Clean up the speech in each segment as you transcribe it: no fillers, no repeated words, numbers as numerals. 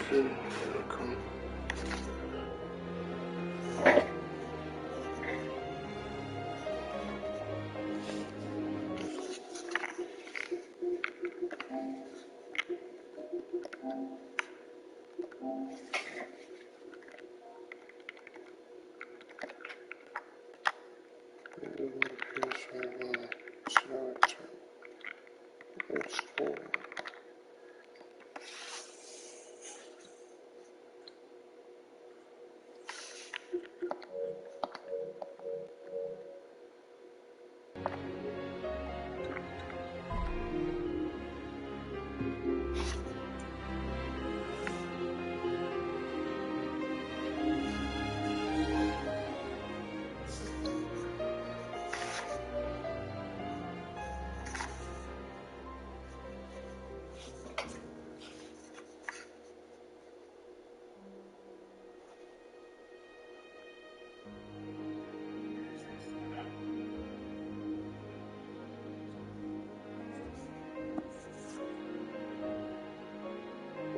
Okay, welcome.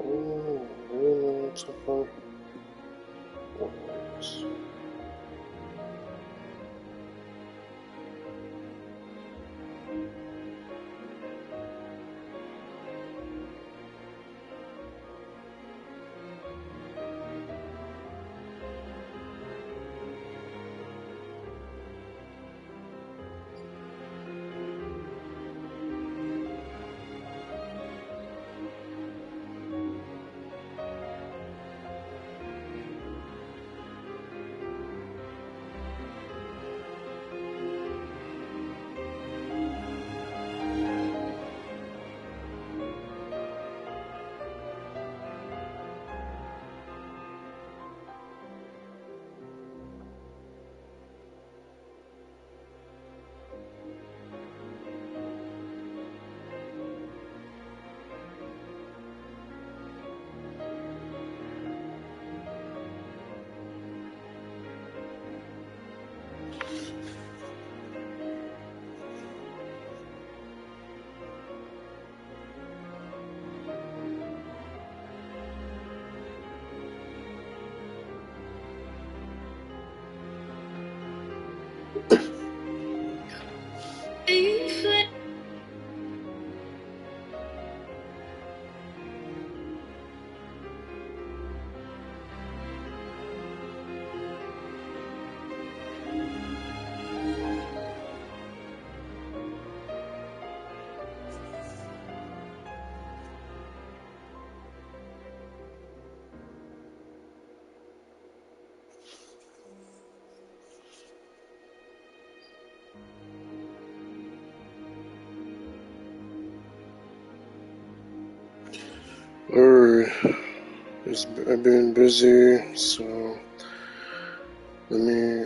Oh, really know what's about words. Alright, I've been busy, so let me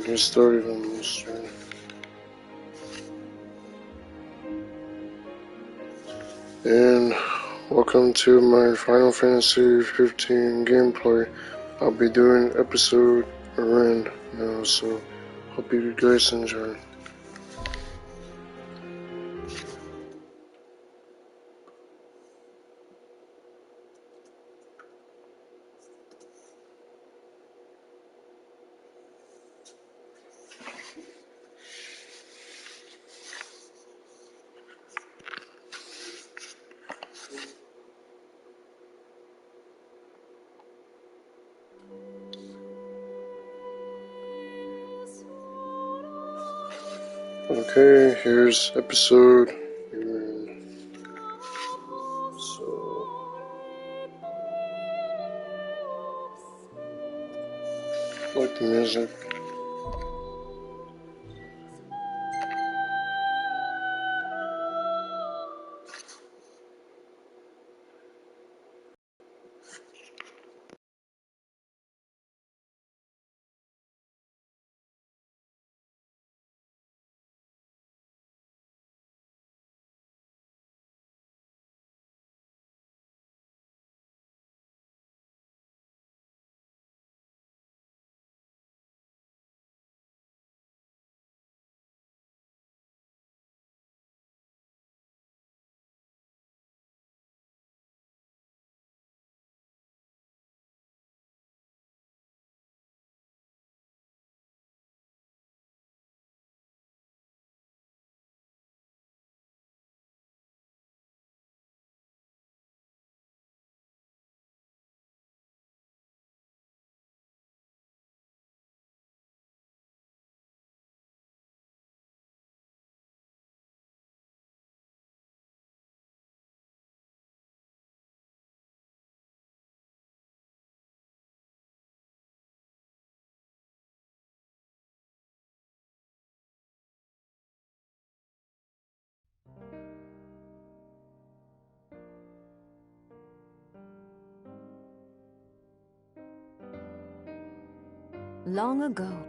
get started on this one. And welcome to my Final Fantasy 15 gameplay. I'll be doing episode Ardyn now, so hope you guys enjoy. Okay, here's episode Ardyn. So like the music. Long ago,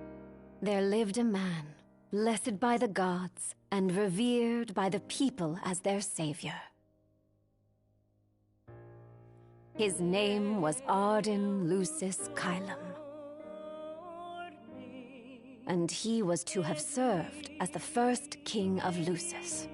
there lived a man, blessed by the gods and revered by the people as their savior. His name was Ardyn Lucis Kylum, and he was to have served as the first king of Lucis.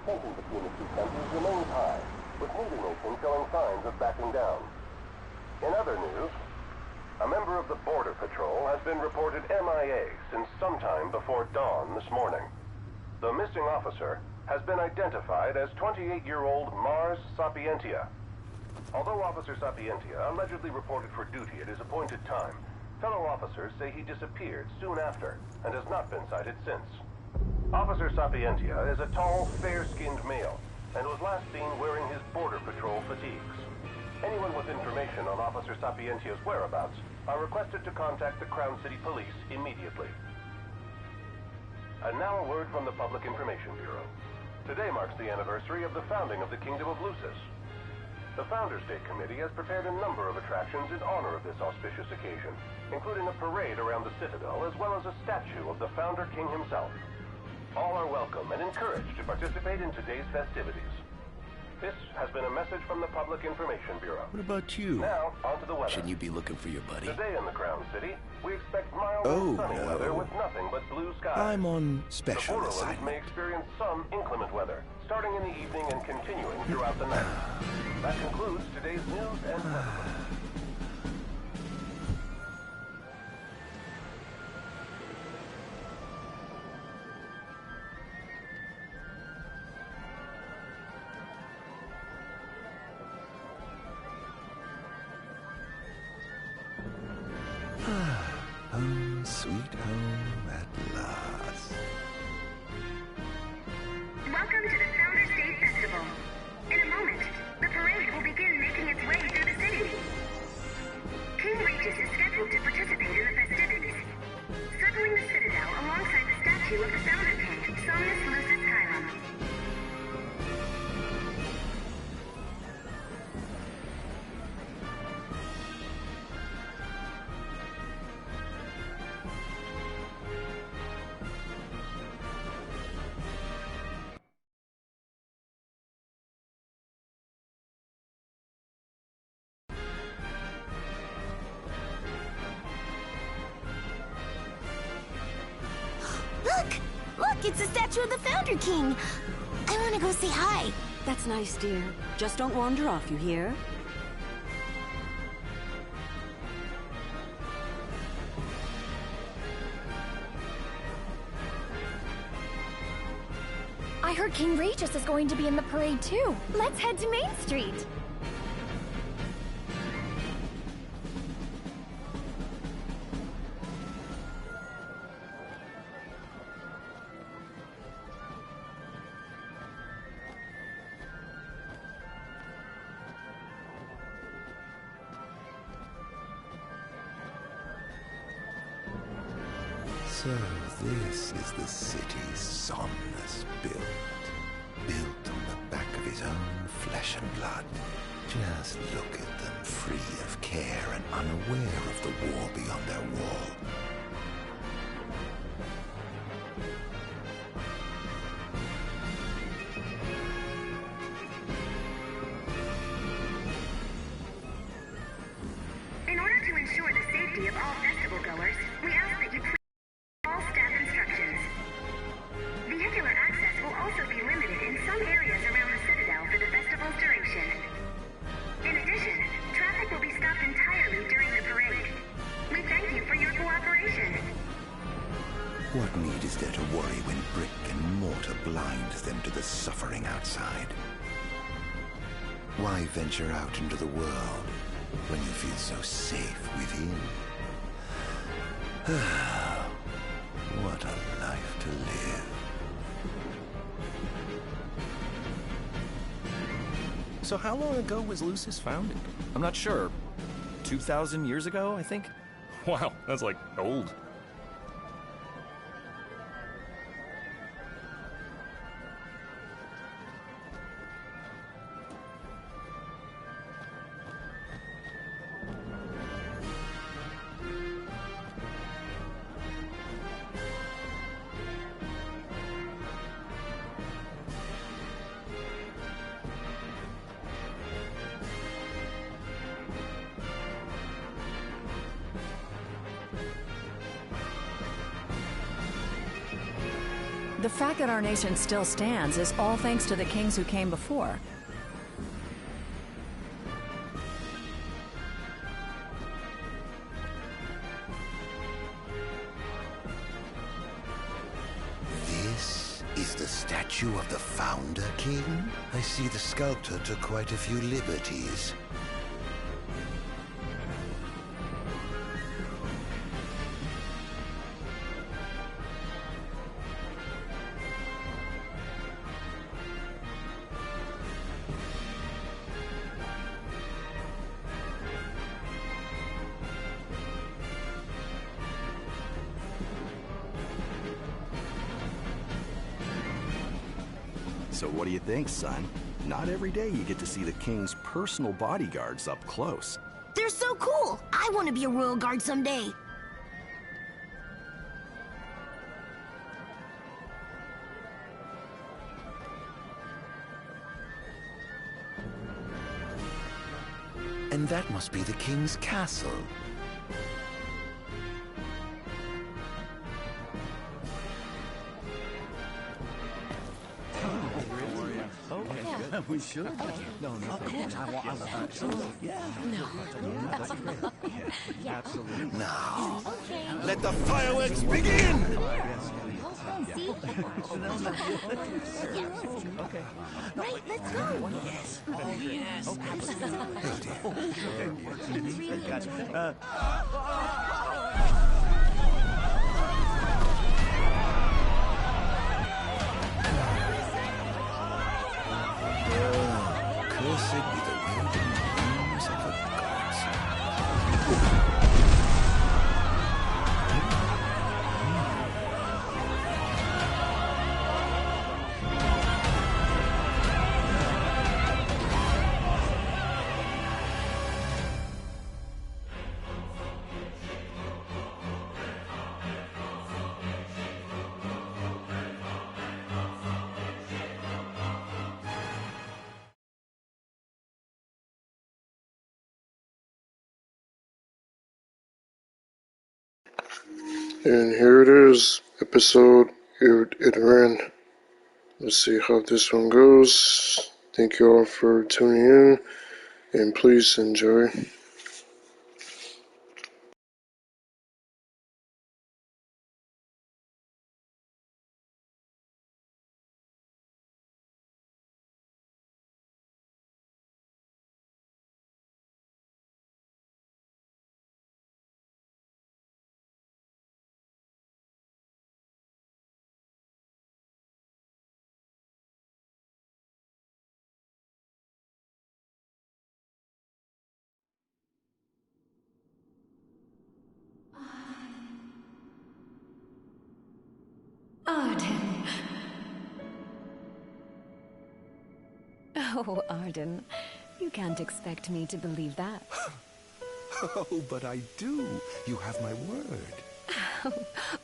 Tension between the two countries remains high, with neither nation showing signs of backing down. In other news, a member of the Border Patrol has been reported MIA since sometime before dawn this morning. The missing officer has been identified as 28-year-old Mars Sapientia. Although Officer Sapientia allegedly reported for duty at his appointed time, fellow officers say he disappeared soon after and has not been sighted since. Officer Sapientia is a tall, fair-skinned male and was last seen wearing his Border Patrol fatigues. Anyone with information on Officer Sapientia's whereabouts are requested to contact the Crown City Police immediately. And now a word from the Public Information Bureau. Today marks the anniversary of the founding of the Kingdom of Lucis. The Founders Day Committee has prepared a number of attractions in honor of this auspicious occasion, including a parade around the Citadel as well as a statue of the Founder King himself. All are welcome and encouraged to participate in today's festivities. This has been a message from the Public Information Bureau. What about you? Now, on to the weather. Shouldn't you be looking for your buddy? Today in the Crown City, we expect mild and sunny weather with nothing but blue skies. I'm on special the Borderlands assignment. may experience some inclement weather, starting in the evening and continuing throughout the night. That concludes today's news and weather. Home, sweet home at last. Welcome to the Founders Day Festival. In a moment, the parade will begin making its way through the city. King Regis is scheduled to participate in the festivities, circling the Citadel alongside the statue of the Founder King, Somnus Lucis Kylum. Look, it's the statue of the Founder King. I want to go say hi. That's nice, dear. Just don't wander off, you hear? I heard King Regis is going to be in the parade too. Let's head to Main Street. So this is the city Somnus built. Built on the back of his own flesh and blood. Just look at them, free of care and unaware of the war beyond their wall. In order to ensure the safety of all festival goers, we ask that you please all staff instructions. Vehicular access will also be limited in some areas around the Citadel for the festival's duration. In addition, traffic will be stopped entirely during the parade. We thank you for your cooperation. outside? Why venture out into the world when you feel so safe within? What a life to live. So how long ago was Lucis founded? I'm not sure. 2,000 years ago, I think? Wow, that's like old. The fact that our nation still stands is all thanks to the kings who came before. This is the statue of the Founder King? I see the sculptor took quite a few liberties. So what do you think, son? Not every day you get to see the king's personal bodyguards up close. They're so cool! I want to be a royal guard someday. And that must be the king's castle. We should. No, of course. Absolutely. Now, let the fireworks begin! Right, let's go. Yes. Oh, yes. Cursed be the wielding wings of the gods. And here it is, episode Ardyn. Let's see how this one goes. Thank you all for tuning in, and please enjoy. Ardyn. Oh, Ardyn. You can't expect me to believe that. Oh, but I do. You have my word.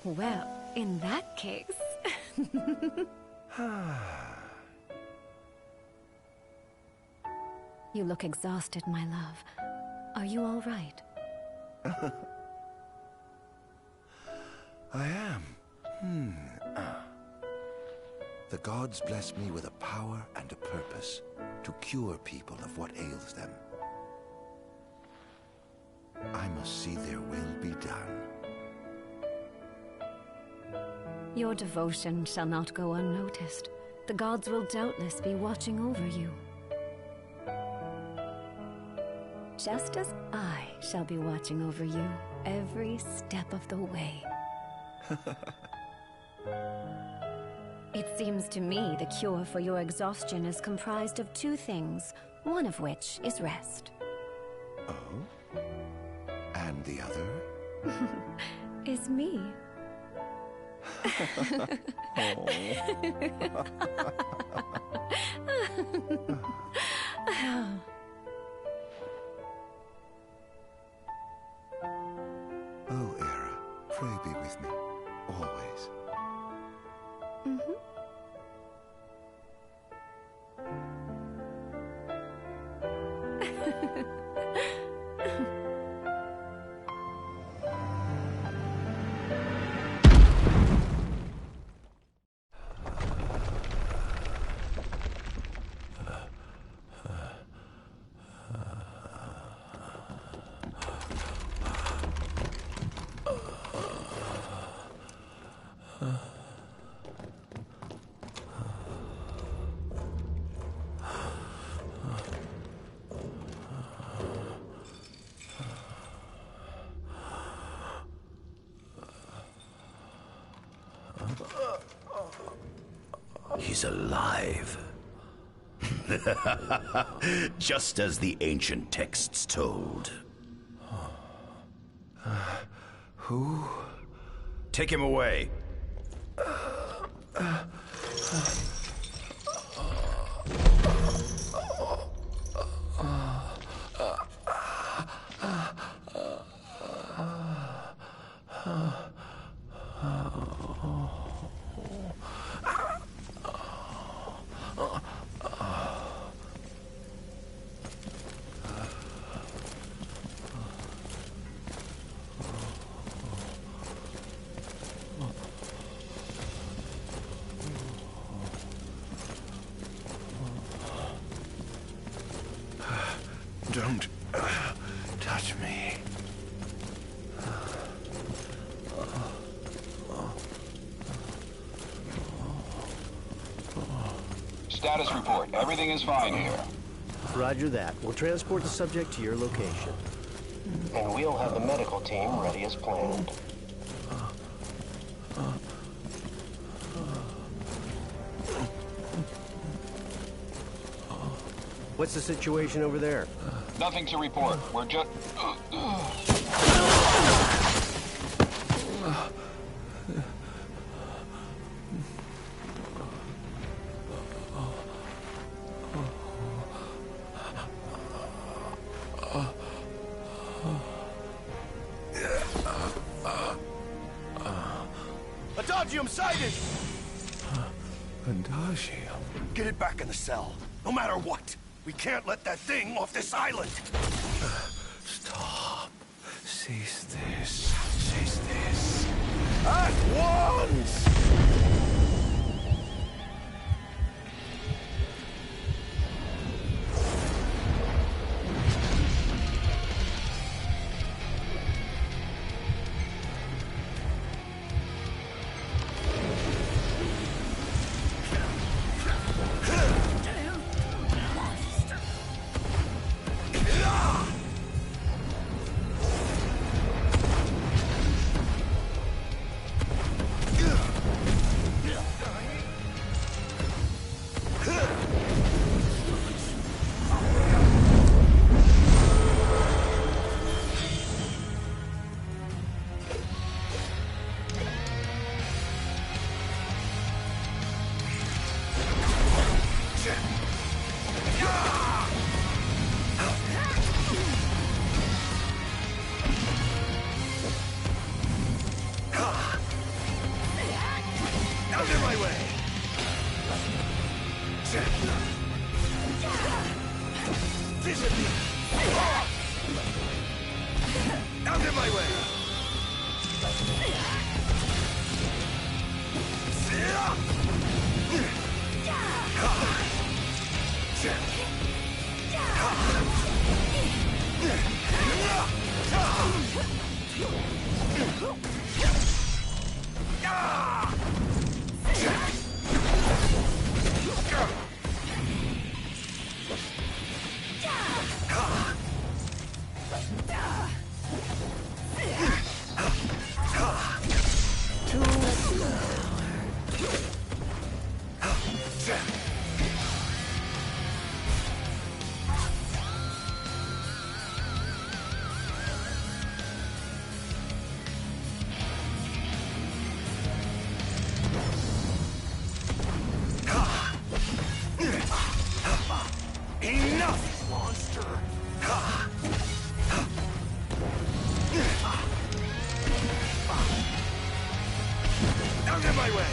Well, in that case... You look exhausted, my love. Are you all right? I am. The gods bless me with a power and a purpose to cure people of what ails them. I must see their will be done. Your devotion shall not go unnoticed. the gods will doubtless be watching over you. Just as I shall be watching over you every step of the way. It seems to me the cure for your exhaustion is comprised of two things, one of which is rest. Oh? And the other? Is me. Oh, Era, pray be with me, always. Mm-hmm. He's alive. Just as the ancient texts told. Who? Take him away. Don't touch me. Status report. Everything is fine here. Roger that. We'll transport the subject to your location. And we'll have the medical team ready as planned. What's the situation over there? Nothing to report. We're just... Adagium sighted! Adagium? Get it back in the cell, no matter what. We can't let that thing off this island. Stop. Cease this. Cease this. At once! Monster! Out of my way!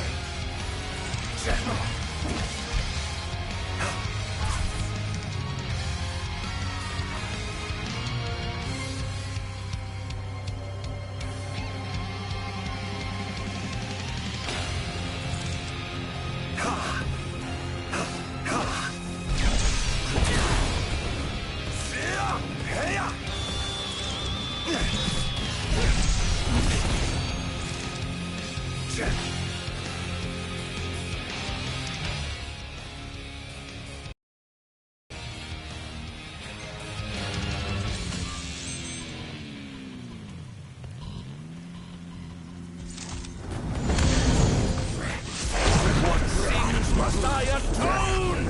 Must I atone?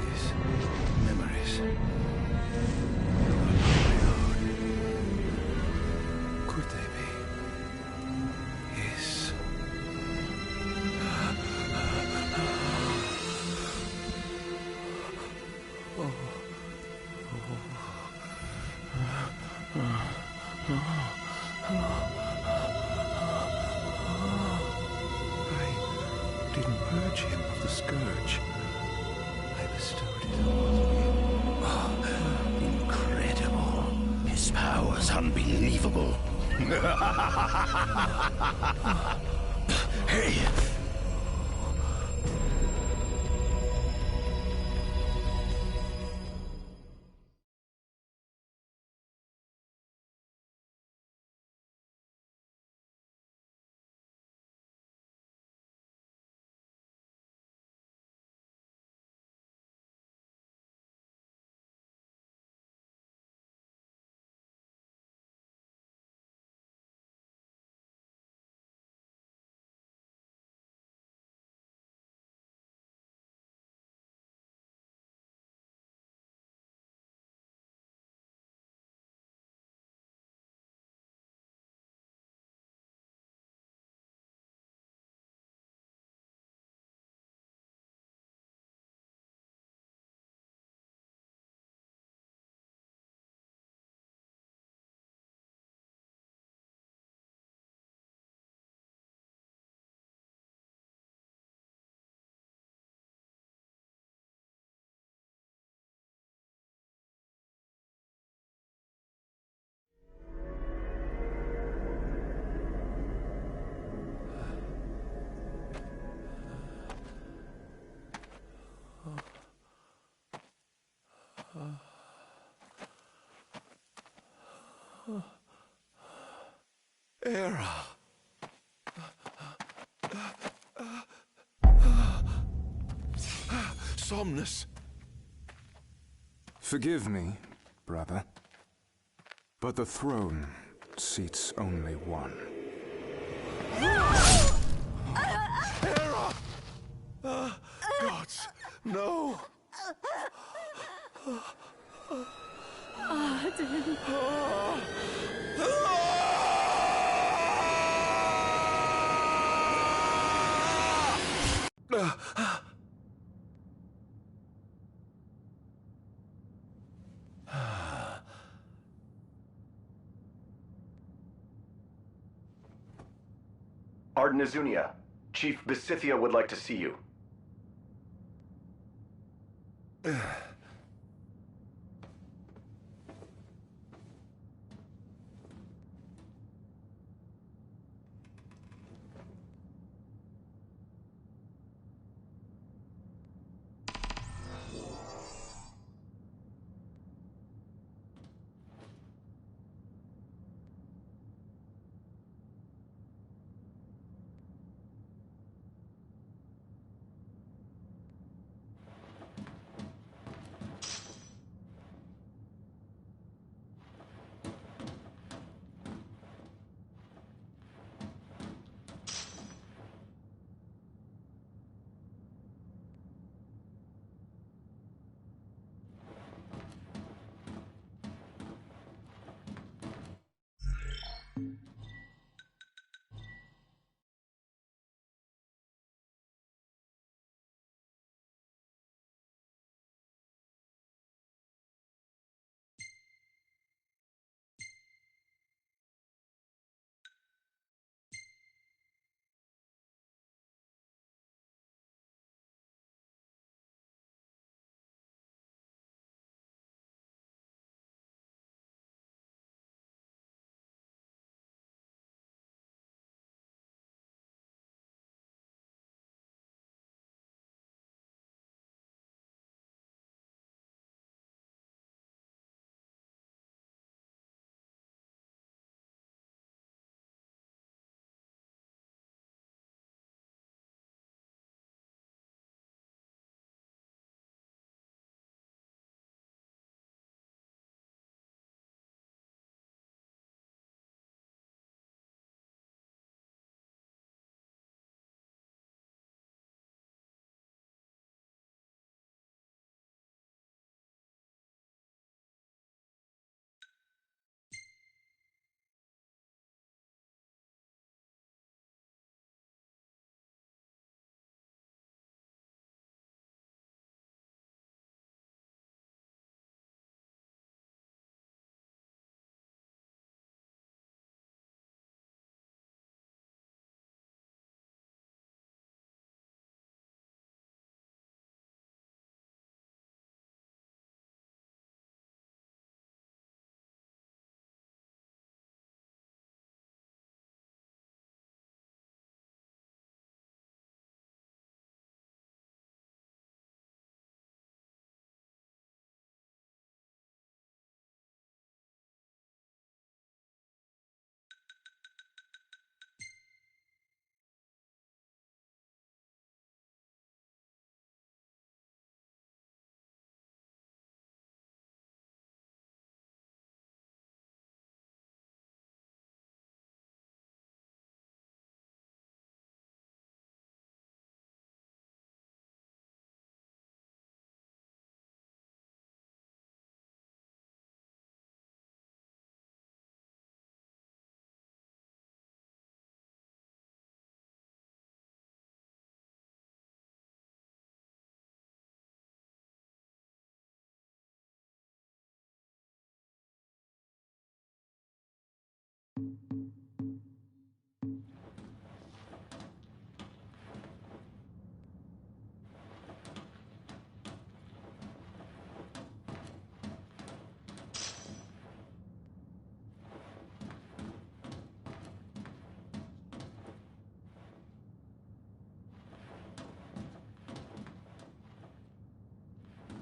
These memories. Could they be his? I didn't purge him of the scourge. I bestowed it on him. Incredible. His power's unbelievable. Hey! Era. Somnus. Forgive me, brother, but the throne seats only one. Era! Gods, no! Ardyn. Ardyn Azunia, Chief Besithia would like to see you.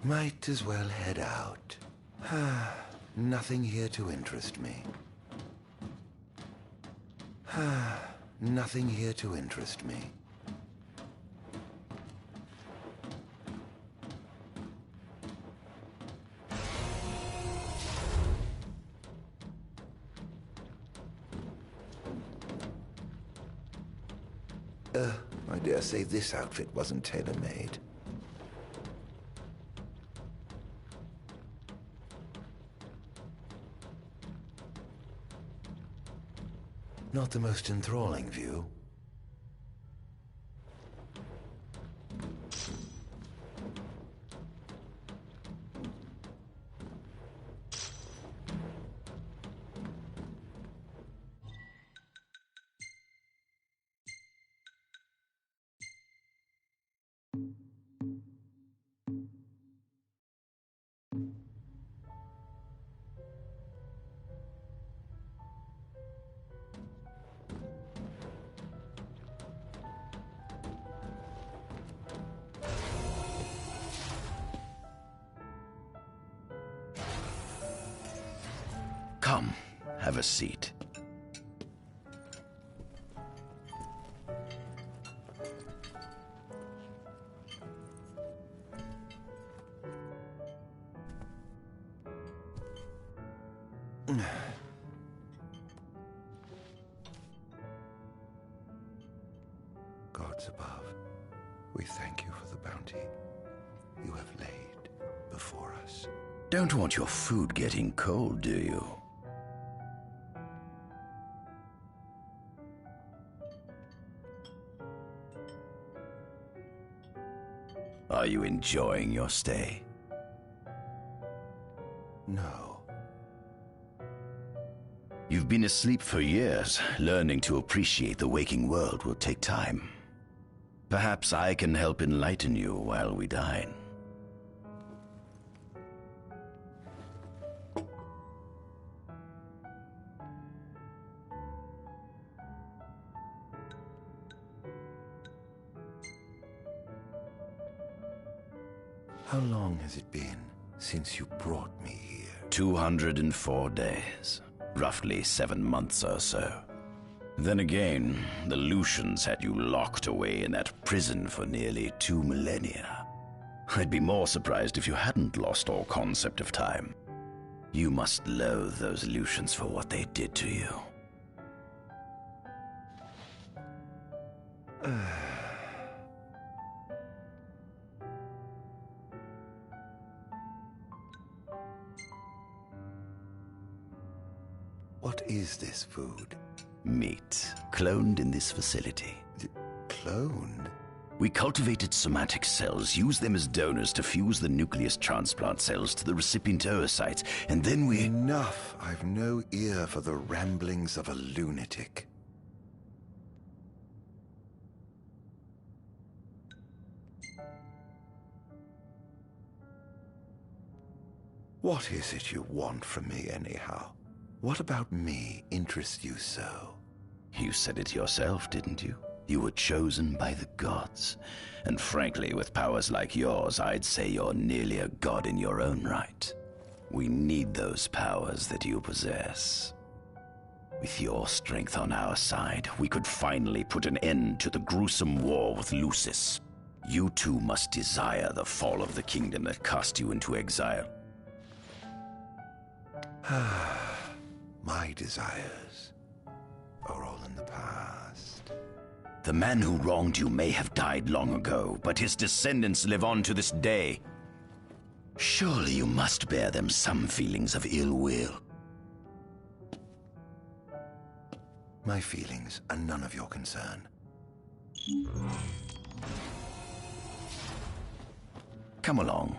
Might as well head out. Nothing here to interest me. Nothing here to interest me. I dare say this outfit wasn't tailor-made. Not the most enthralling view. Come, have a seat. Gods above, we thank you for the bounty you have laid before us. Don't want your food getting cold, do you? Are you enjoying your stay? No. You've been asleep for years. Learning to appreciate the waking world will take time. Perhaps I can help enlighten you while we dine. How long has it been since you brought me here? 204 days. Roughly 7 months or so. Then again, the Lucians had you locked away in that prison for nearly 2 millennia. I'd be more surprised if you hadn't lost all concept of time. You must loathe those Lucians for what they did to you. What is this food? Meat, cloned in this facility. Cloned? We cultivated somatic cells, used them as donors to fuse the nucleus transplant cells to the recipient oocytes, and then we... Enough! I've no ear for the ramblings of a lunatic. What is it you want from me, anyhow? What about me interests you so? You said it yourself, didn't you? You were chosen by the gods. And frankly, with powers like yours, I'd say you're nearly a god in your own right. We need those powers that you possess. With your strength on our side, we could finally put an end to the gruesome war with Lucis. You too must desire the fall of the kingdom that cast you into exile. My desires are all in the past. The man who wronged you may have died long ago, but his descendants live on to this day. Surely you must bear them some feelings of ill will. My feelings are none of your concern. Come along.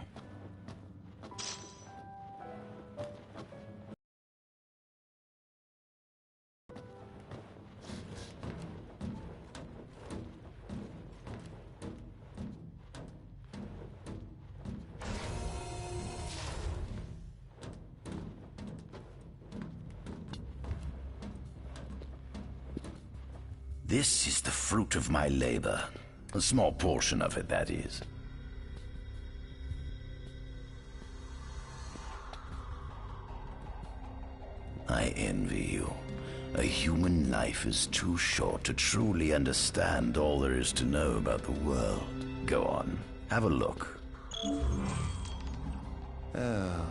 This is the fruit of my labor. A small portion of it, that is. human life is too short to truly understand all there is to know about the world. Go on, have a look. Oh.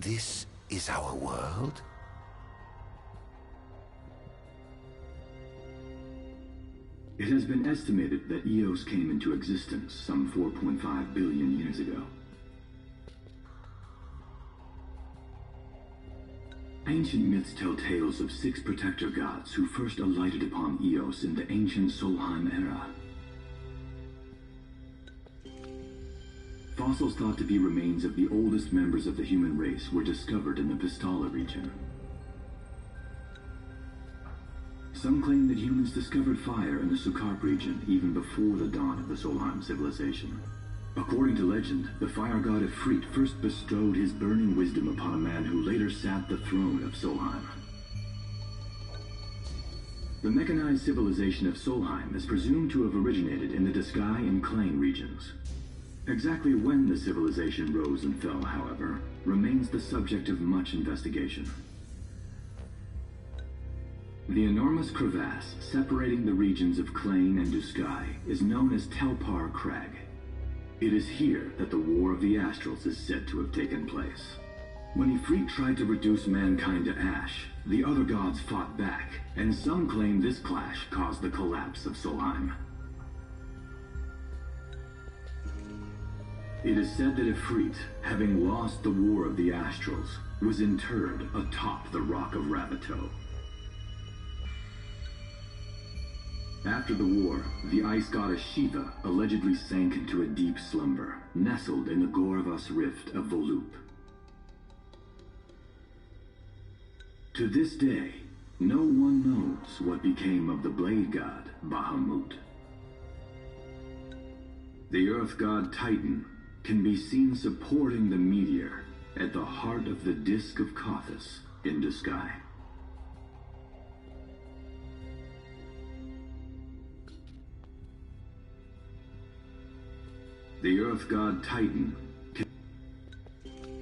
This is our world? It has been estimated that Eos came into existence some 4.5 billion years ago. Ancient myths tell tales of 6 protector gods who first alighted upon Eos in the ancient Solheim era. Fossils thought to be remains of the oldest members of the human race were discovered in the Pistala region. Some claim that humans discovered fire in the Sukarp region even before the dawn of the Solheim civilization. According to legend, the fire god Ifrit first bestowed his burning wisdom upon a man who later sat the throne of Solheim. The mechanized civilization of Solheim is presumed to have originated in the Disgai and Klain regions. Exactly when the civilization rose and fell, however, remains the subject of much investigation. The enormous crevasse separating the regions of Klain and Disgai is known as Telpar Crag. It is here that the War of the Astrals is said to have taken place. When Ifrit tried to reduce mankind to ash, the other gods fought back, and some claim this clash caused the collapse of Solheim. It is said that Ifrit, having lost the War of the Astrals, was interred atop the Rock of Ravito. After the war, the ice goddess Shiva allegedly sank into a deep slumber, nestled in the Goravas Rift of Volúp. To this day, no one knows what became of the blade god Bahamut. The earth god Titan can be seen supporting the meteor at the heart of the disk of Kothis in Duskai. The earth god Titan can...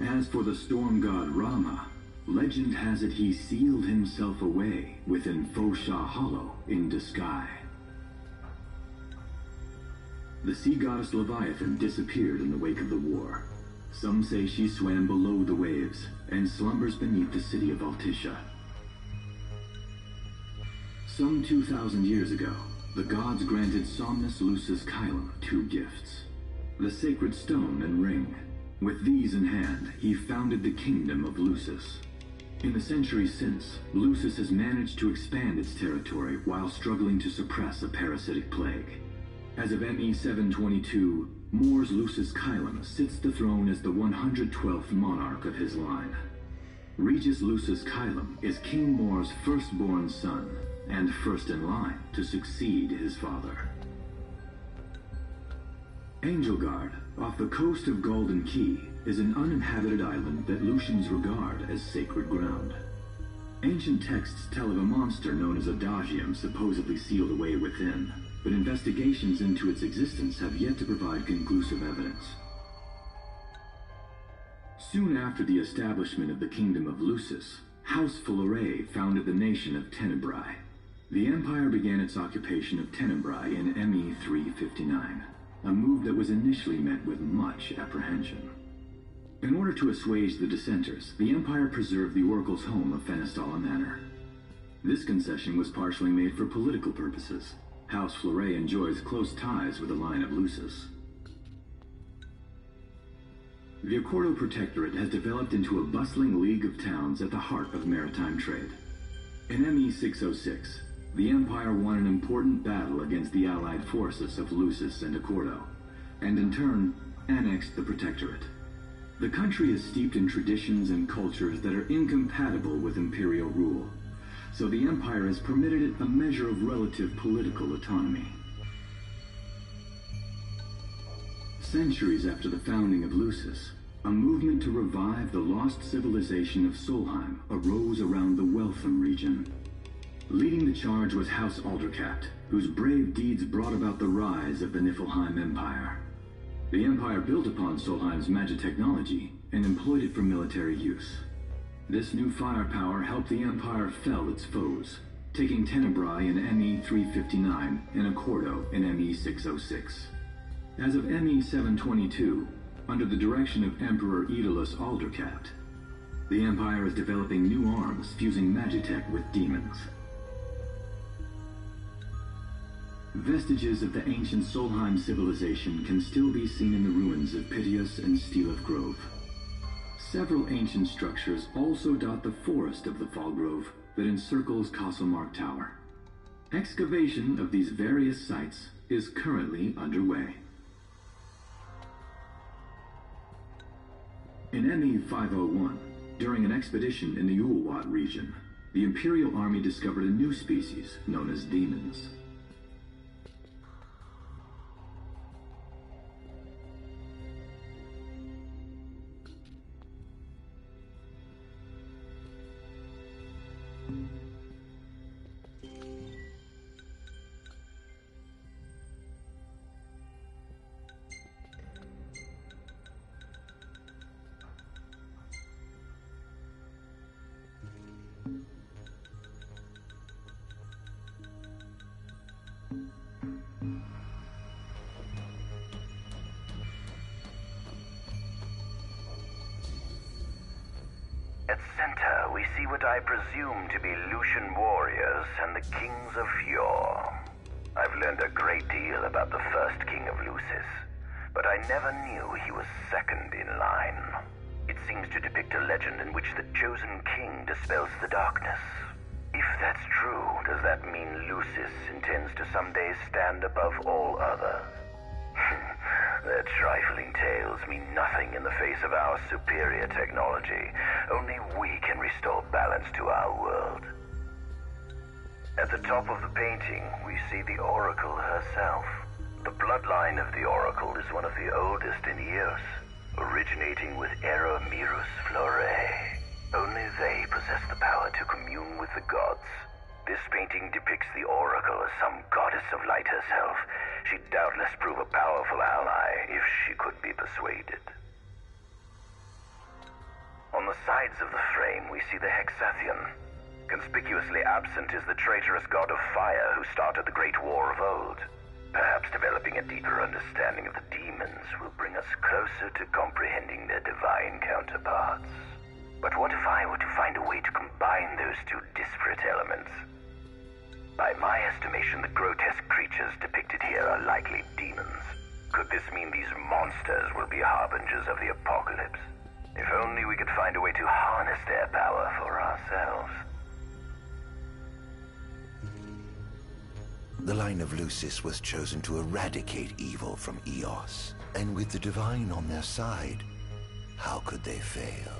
As for the storm god Rama, legend has it he sealed himself away within Fosha Hollow in Duskai. The sea goddess Leviathan disappeared in the wake of the war. Some say she swam below the waves and slumbers beneath the city of Altisha. Some 2,000 years ago, the gods granted Somnus Lucis Kylum 2 gifts: the sacred stone and ring. With these in hand, he founded the kingdom of Lucis. In the centuries since, Lucis has managed to expand its territory while struggling to suppress a parasitic plague. As of ME 722, Mor's Lucis Kylum sits the throne as the 112th monarch of his line. Regis Lucis Kylum is King Mor's firstborn son, and first in line to succeed his father. Angelgard, off the coast of Golden Key, is an uninhabited island that Lucians regard as sacred ground. Ancient texts tell of a monster known as Adagium supposedly sealed away within, but investigations into its existence have yet to provide conclusive evidence. Soon after the establishment of the Kingdom of Lucis, House Fulleré founded the nation of Tenebrae. The Empire began its occupation of Tenebrae in ME 359, a move that was initially met with much apprehension. In order to assuage the dissenters, the Empire preserved the Oracle's home of Fenestala Manor. This concession was partially made for political purposes. House Fleuret enjoys close ties with the line of Lucis. The Accordo Protectorate has developed into a bustling league of towns at the heart of maritime trade. In ME 606, the Empire won an important battle against the allied forces of Lucis and Accordo, and in turn, annexed the Protectorate. The country is steeped in traditions and cultures that are incompatible with imperial rule, so the Empire has permitted it a measure of relative political autonomy. Centuries after the founding of Lucis, a movement to revive the lost civilization of Solheim arose around the Weltham region. Leading the charge was House Aldercapt, whose brave deeds brought about the rise of the Niflheim Empire. The Empire built upon Solheim's magic technology and employed it for military use. This new firepower helped the Empire fell its foes, taking Tenebrae in ME 359 and Accordo in ME 606. As of ME 722, under the direction of Emperor Aedalus Aldercapt, the Empire is developing new arms fusing magitech with demons. Vestiges of the ancient Solheim civilization can still be seen in the ruins of Piteous and Steeleth Grove. Several ancient structures also dot the forest of the Fallgrove that encircles Castlemark Tower. Excavation of these various sites is currently underway. In ME 501, during an expedition in the Ulwat region, the Imperial Army discovered a new species known as demons. At center, we see what I presume to be Lucian warriors and the kings of yore. I've learned a great deal about the first king of Lucis, but I never knew he was second in line. It seems to depict a legend in which the chosen king dispels the darkness. If that's true, does that mean Lucis intends to someday stand above all others? Their trifling tales mean nothing in the face of our superior technology. Only we can restore balance to our world. At the top of the painting, we see the Oracle herself. The bloodline of the Oracle is one of the oldest in Eos, originating with Era Mirus Flore. Only they possess the power to commune with the gods. This painting depicts the Oracle as some goddess of light herself. She'd doubtless prove a powerful ally if she could be persuaded. On the sides of the frame, we see the Hexathion. Conspicuously absent is the traitorous god of fire who started the Great War of old. Perhaps developing a deeper understanding of the demons will bring us closer to comprehending their divine counterparts. But what if I were to find a way to combine those two disparate elements? By my estimation, the grotesque creatures depicted here are likely demons. Could this mean these monsters will be harbingers of the apocalypse? If only we could find a way to harness their power for ourselves. The line of Lucis was chosen to eradicate evil from Eos, and with the divine on their side, how could they fail?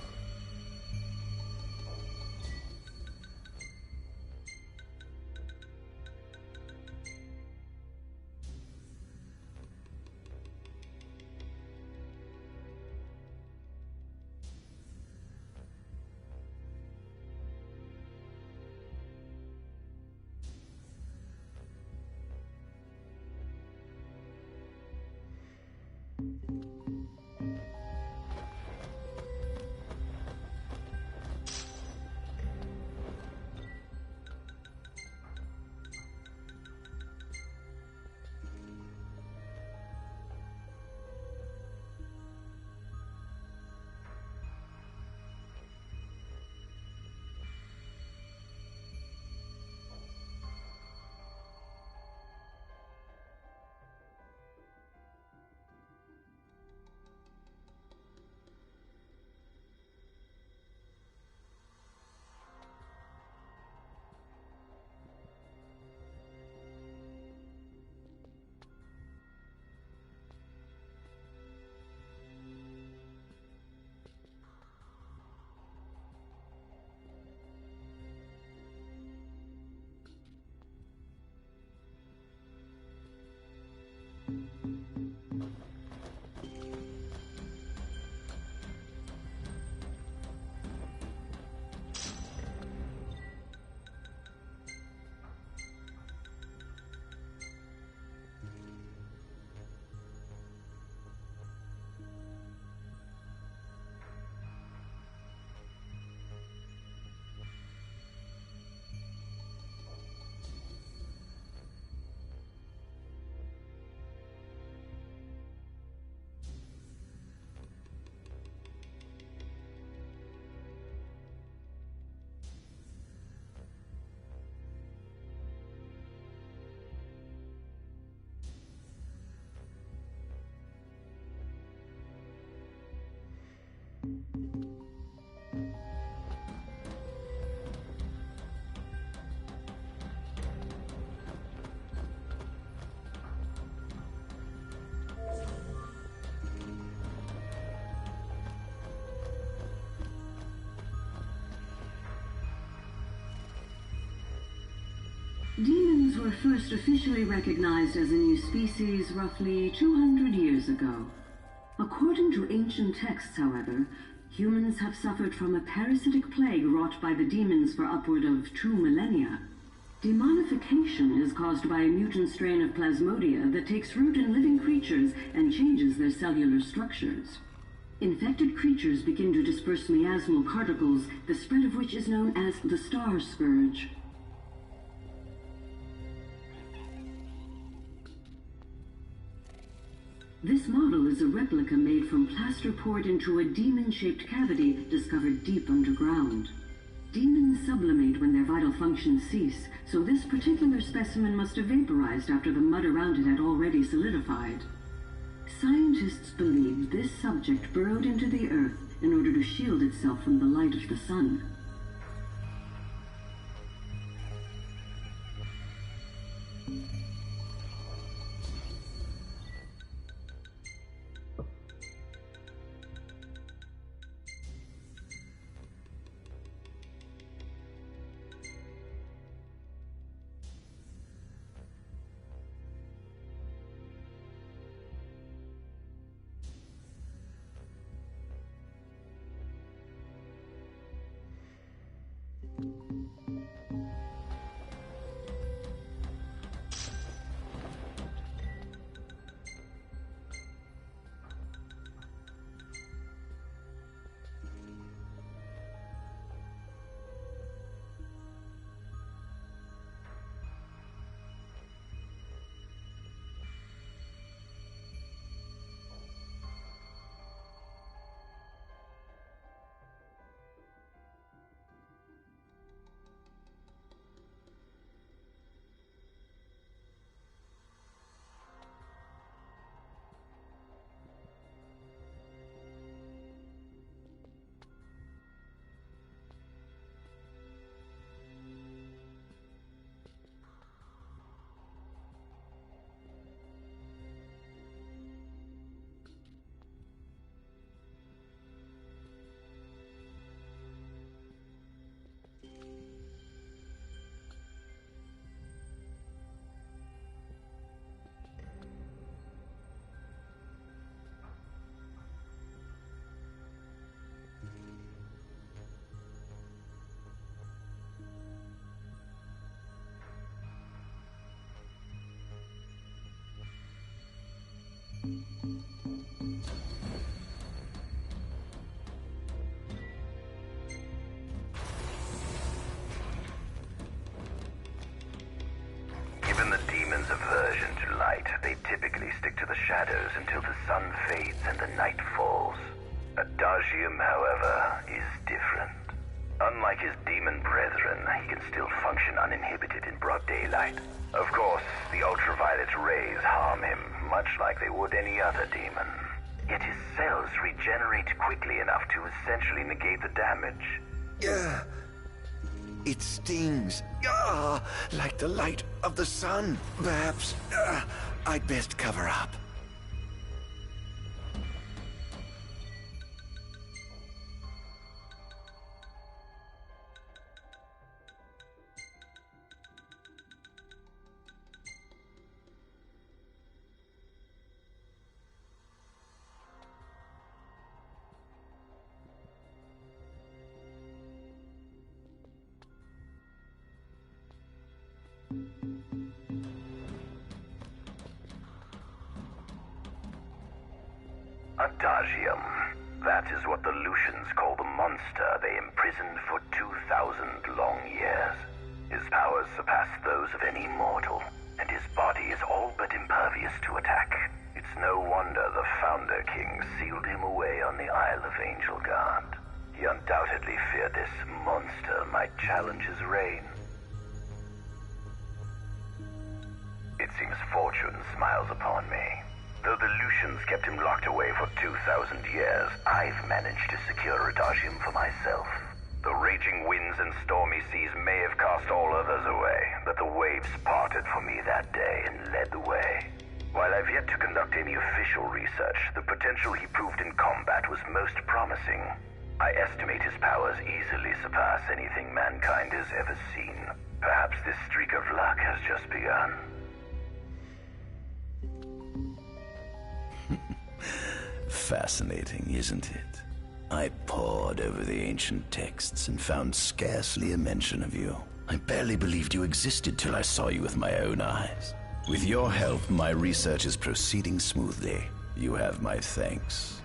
Demons were first officially recognized as a new species roughly 200 years ago. According to ancient texts, however, humans have suffered from a parasitic plague wrought by the demons for upward of 2 millennia. Demonification is caused by a mutant strain of plasmodia that takes root in living creatures and changes their cellular structures. Infected creatures begin to disperse miasmal particles, the spread of which is known as the Star Scourge. This model is a replica made from plaster poured into a demon-shaped cavity discovered deep underground. Demons sublimate when their vital functions cease, so this particular specimen must have vaporized after the mud around it had already solidified. Scientists believe this subject burrowed into the Earth in order to shield itself from the light of the sun. Given the demon's aversion to light, they typically stick to the shadows until the sun fades and the night falls. Adagium, however, is different. Unlike his demon brethren, he can still function uninhibited in broad daylight. Of course, the ultraviolet rays harm him, much like they would any other demon. Yet his cells regenerate quickly enough to essentially negate the damage. It stings. Like the light of the sun. Perhaps I'd best cover up. Adagium. That is what the Lucians call the monster they imprisoned for 2,000 long years. His powers surpass those of any mortal, and his body is all but impervious to attack. It's no wonder the Founder King sealed him away on the Isle of Angel Guard. He undoubtedly feared this monster might challenge his reign. It seems fortune smiles upon me. Though the Lucians kept him locked away for 2,000 years, I've managed to secure Adagium for myself. The raging winds and stormy seas may have cast all others away, but the waves parted for me that day and led the way. While I've yet to conduct any official research, the potential he proved in combat was most promising. I estimate his powers easily surpass anything mankind has ever seen. Perhaps this streak of luck has just begun. Fascinating, isn't it? I pored over the ancient texts and found scarcely a mention of you. I barely believed you existed till I saw you with my own eyes. With your help, my research is proceeding smoothly. You have my thanks.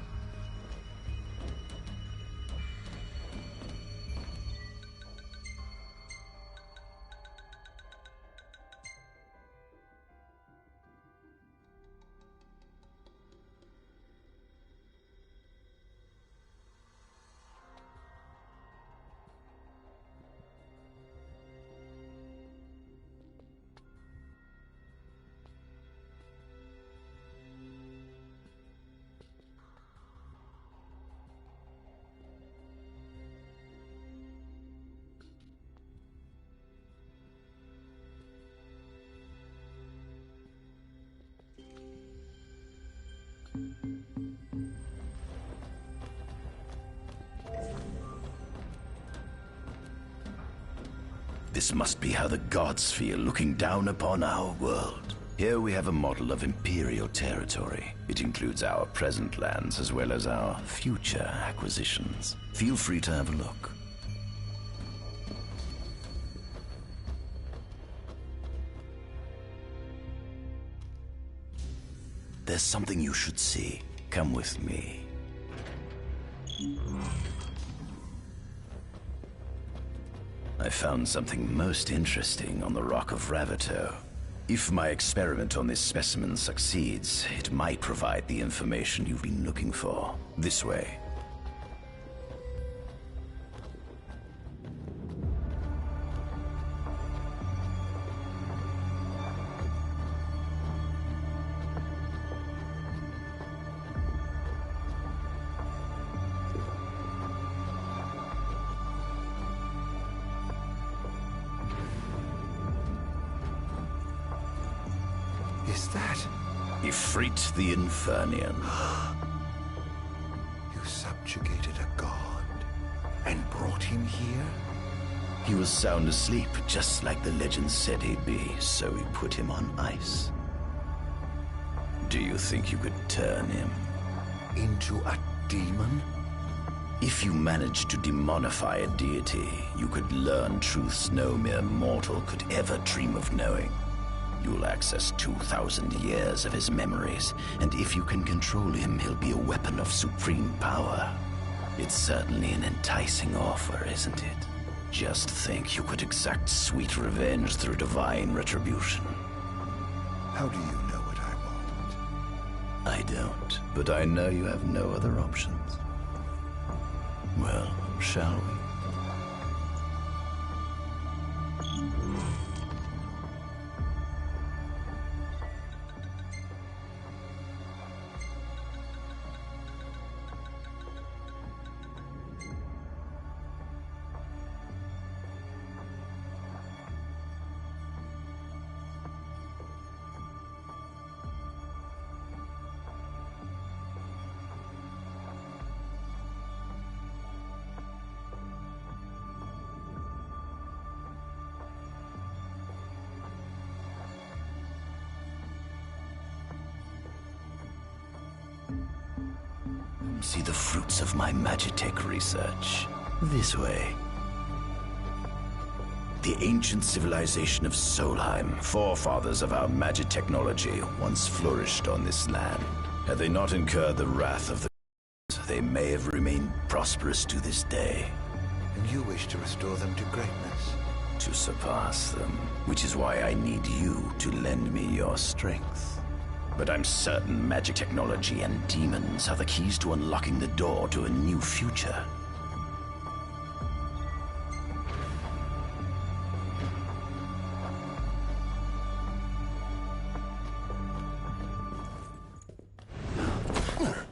This must be how the gods feel looking down upon our world. Here we have a model of imperial territory. It includes our present lands as well as our future acquisitions. Feel free to have a look. There's something you should see. Come with me. I found something most interesting on the Rock of Ravito. If my experiment on this specimen succeeds, it might provide the information you've been looking for. This way. Is that? Ifrit the Infernian. You subjugated a god and brought him here? He was sound asleep, just like the legend said he'd be, so we put him on ice. Do you think you could turn him into a demon? If you managed to demonify a deity, you could learn truths no mere mortal could ever dream of knowing. You'll access 2,000 years of his memories, and if you can control him, he'll be a weapon of supreme power. It's certainly an enticing offer, isn't it? Just think you could exact sweet revenge through divine retribution. How do you know what I want? I don't, but I know you have no other options. Well, shall we? See the fruits of my Magitech research. This way. The ancient civilization of Solheim, forefathers of our magic technology, once flourished on this land. Had they not incurred the wrath of the gods, they may have remained prosperous to this day. And you wish to restore them to greatness? To surpass them, which is why I need you to lend me your strength. But I'm certain magic technology and demons are the keys to unlocking the door to a new future.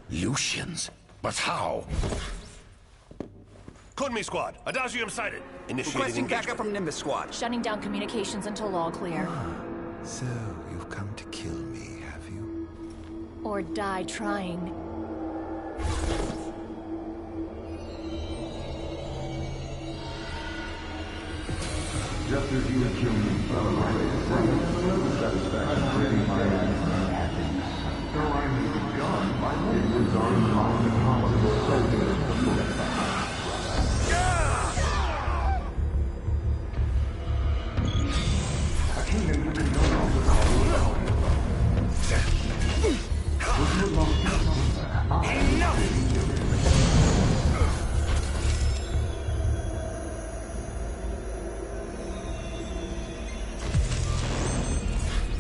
Lucians? But how? Kunmi Squad, Adagium sighted. Initiating Requesting engagement. backup from Nimbus Squad. Shutting down communications until all clear. So, you've come to kill me, have you? Or die trying. Just as you had killed me, satisfaction my happiness. So I may be gone, my business are among the possible soldiers. A kingdom you can no longer call your own. Would you long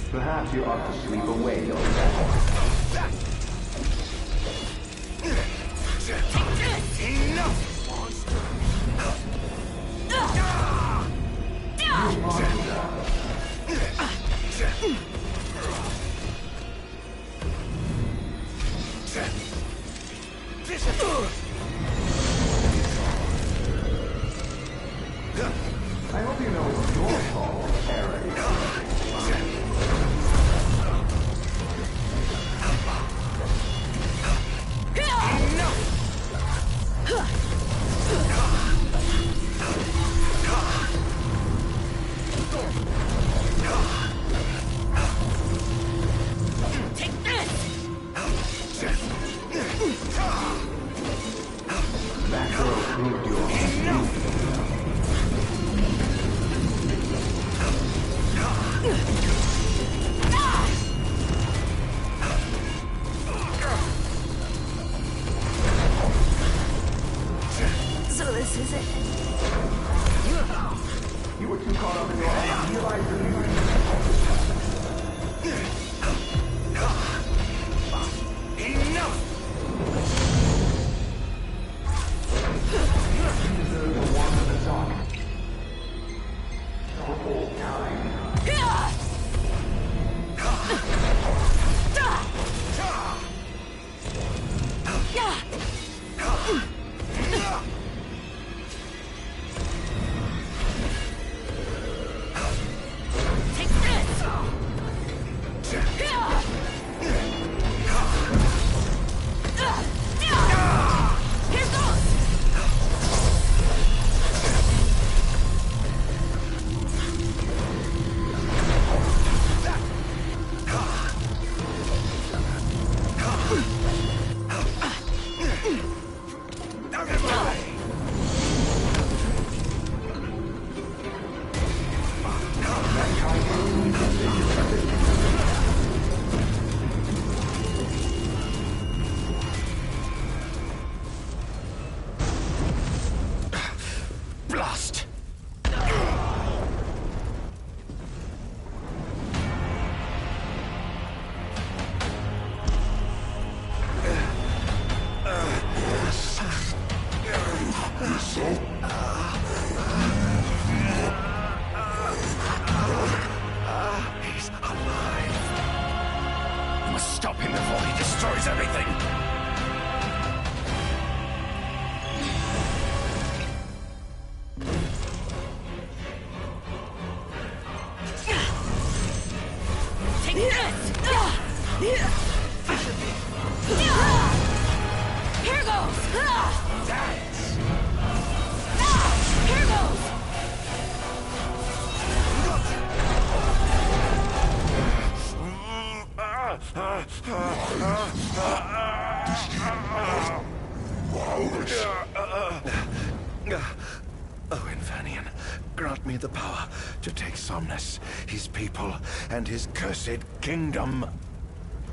Perhaps you ought to sleep away your wrath. I hope you know it's your fault, Aaron. Here goes! Dance! Here goes! Oh, Infanian, grant me the power to take Somnus, his people, and his cursed kingdom,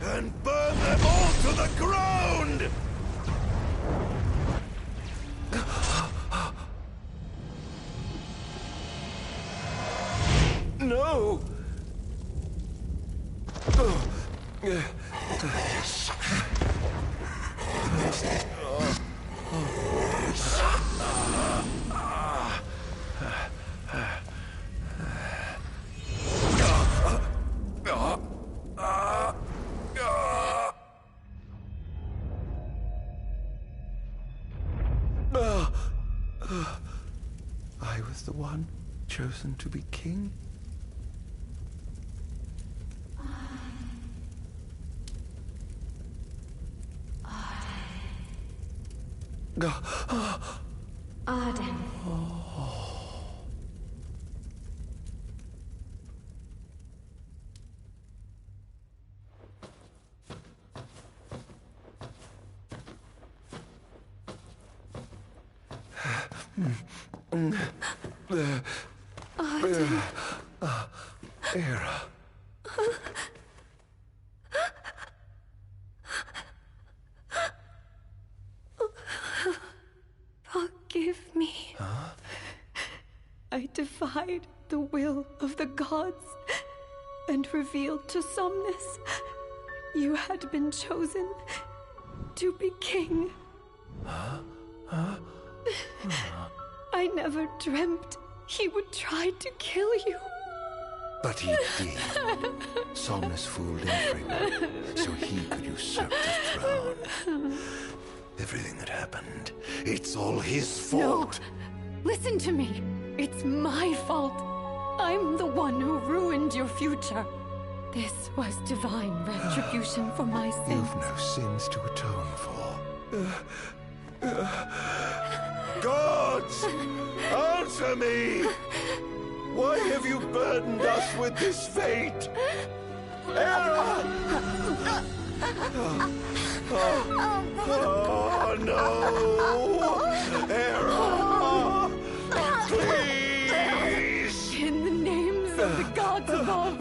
and burn them all to the ground! No! I was the one chosen to be king? Ardyn. Ardyn. Era. Forgive me. I defied the will of the gods and revealed to Somnus you had been chosen to be king. I never dreamt he would try to kill you. But he did. Somnus fooled everyone, so he could usurp the throne. Everything that happened, it's all his fault. No! Listen to me. It's my fault. I'm the one who ruined your future. This was divine retribution for my sins. You've no sins to atone for. Gods! Answer me! Why have you burdened us with this fate? Era! Oh no! Era! Please! In the names of the gods above,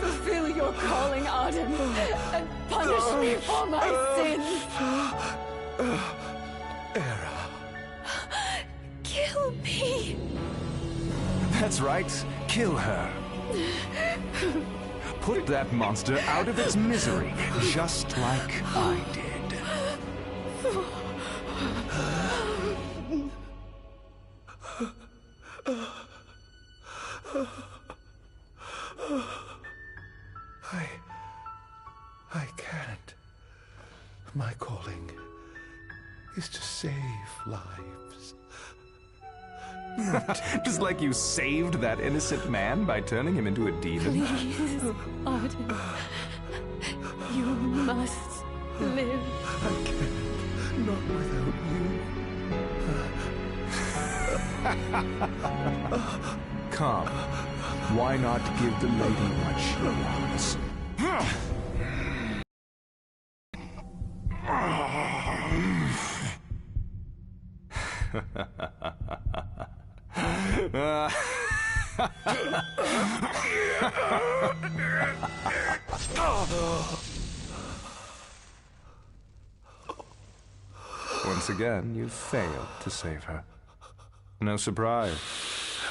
fulfill your calling, Ardyn, and punish me for my sins. Era. Kill me. That's right. Kill her. Put that monster out of its misery, just like I did. I can't. My calling is to save lives. Just like you saved that innocent man by turning him into a demon. Please, Ardyn. You must live. I can't. Not without you. Come. Why not give the lady what she wants? Once again, you failed to save her. No surprise.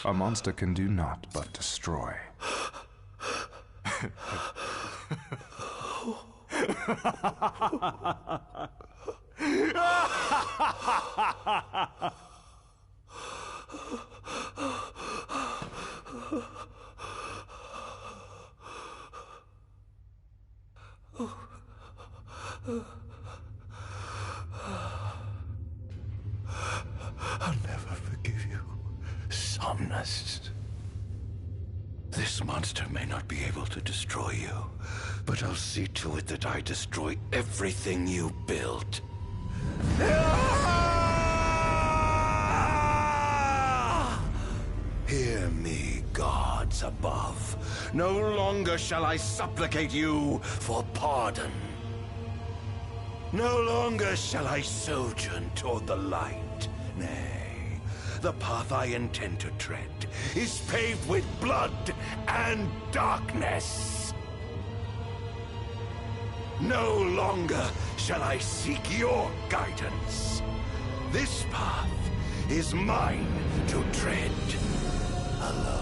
A monster can do naught but destroy. I'll never forgive you, Somnus. This monster may not be able to destroy you, but I'll see to it that I destroy everything you built. Hear me, gods above. No longer shall I supplicate you for pardon. No longer shall I sojourn toward the light. Nay, the path I intend to tread is paved with blood and darkness. No longer shall I seek your guidance. This path is mine to tread alone.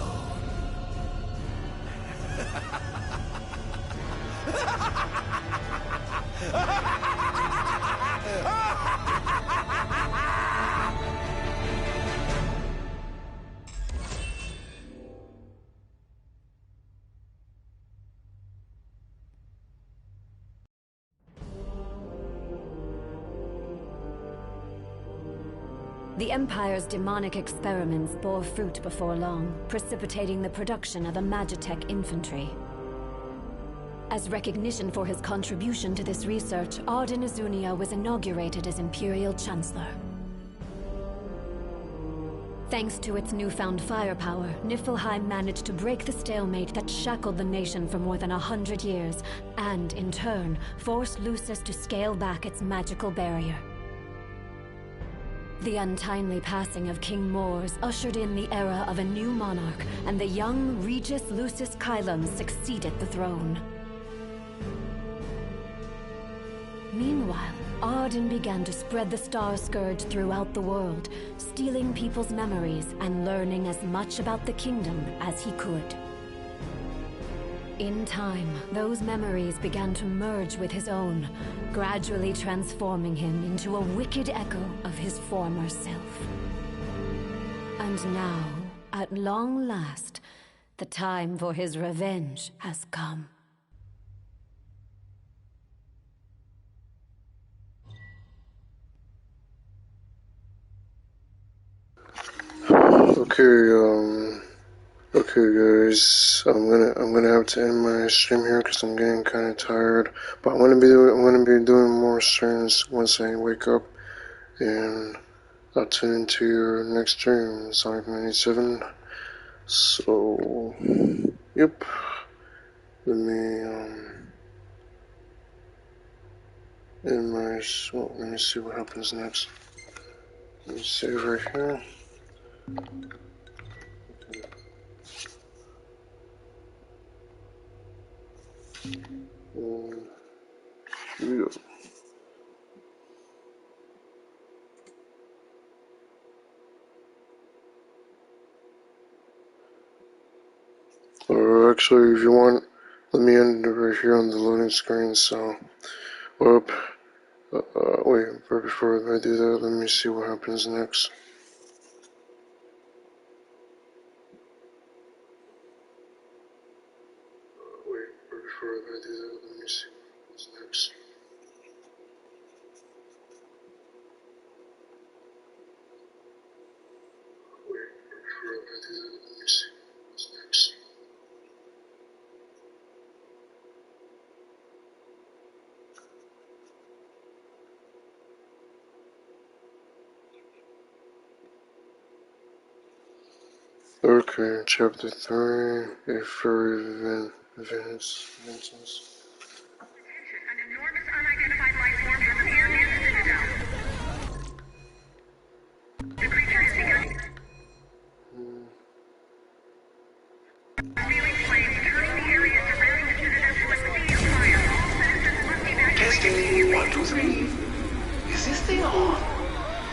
The Empire's demonic experiments bore fruit before long, precipitating the production of a Magitech infantry. As recognition for his contribution to this research, Ardyn Azunia was inaugurated as Imperial Chancellor. Thanks to its newfound firepower, Niflheim managed to break the stalemate that shackled the nation for more than 100 years, and, in turn, forced Lucis to scale back its magical barrier. The untimely passing of King Mors ushered in the era of a new monarch, and the young Regis Lucis Kylum succeeded the throne. Meanwhile, Ardyn began to spread the Star Scourge throughout the world, stealing people's memories and learning as much about the kingdom as he could. In time, those memories began to merge with his own, gradually transforming him into a wicked echo of his former self. And now, at long last, the time for his revenge has come. Okay guys, I'm gonna have to end my stream here because I'm getting kind of tired. But I'm gonna be doing more streams once I wake up, and I'll tune into your next stream, Sonic 97. So, yep. Let me end my. Well, let me see what happens next. Let me save right here. Here we go. Or actually, if you want, let me end it right here on the loading screen. So, wait, but before I do that, let me see what happens next. Before I do that, let me see what happens next. Before I do that, let me see what's next. Okay, chapter 3, a furry events. An enormous unidentified life form has appeared near the Citadel. The creature has begun spewing flames, turning the area surrounding the Citadel to a sea of fire. All citizens must evacuate. Testing 1, 2, 3. Is this thing on?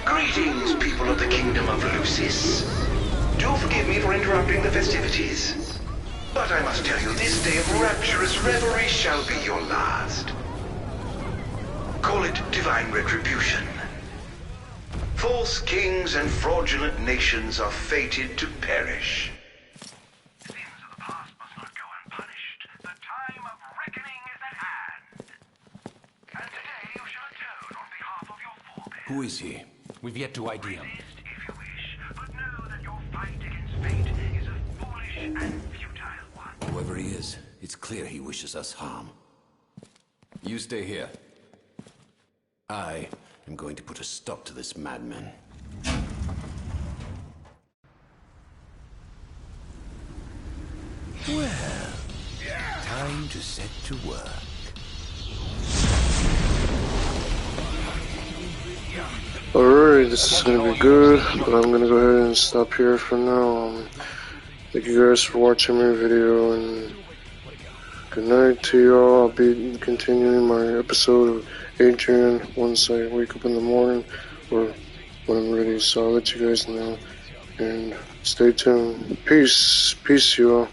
Greetings, people of the Kingdom of Lucis. Do forgive me for interrupting the festivities. But I must tell you, this day of rapturous revelry shall be your last. Call it divine retribution. False kings and fraudulent nations are fated to perish. Sins of the past must not go unpunished. The time of reckoning is at hand. And today you shall atone on behalf of your forebears. Who is he? We've yet to ID him. If you wish, but know that your fight against fate is a foolish and futile one. Whoever he is, it's clear he wishes us harm. You stay here. I am going to put a stop to this madman. Well, time to set to work. Alright, this is gonna be good, but I'm gonna go ahead and stop here for now. Thank you guys for watching my video, and good night to y'all. I'll be continuing my episode of Ardyn once I wake up in the morning, or when I'm ready, so I'll let you guys know, and stay tuned. Peace, y'all.